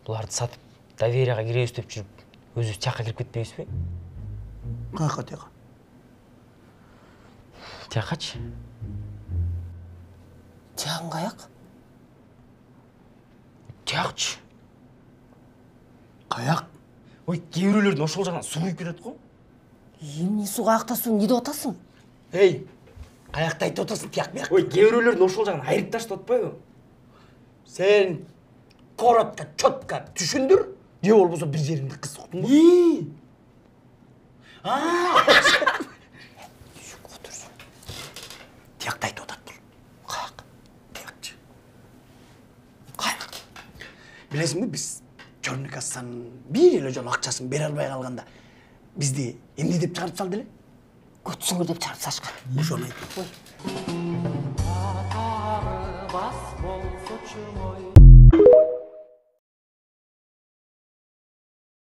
Буларды сатып, доверияға киребиз деп жүрүп, өзүбүз тияққа кирип кетпейбизби? Каяка тияка? Тияқачы? Тияғың қаяқ? Тияқчы. Каяк? Ой, кейбіреулердің ошол жагынан суу күйүп кетет го. Емне су қаяқта су, не деп атасың? Эй, каякта айтып отасың тияк бияк. Ой, кейбіреулердің ошол жагынан айырып таштап атпайбы? Сен коротко, чотко түшүндүр. Же болбосо бир жериңди кысып уктуңбу? Тиякта айтып атат бул. Қаяқ? Тиякчы. Каяк. Билесиңби, биз Черный кассанын бир эле жолу акчасын бере албай калганда бизди эмне деп чыгарып салды эле? Көтсүңүр деп чарып сашқан. Ошону айт.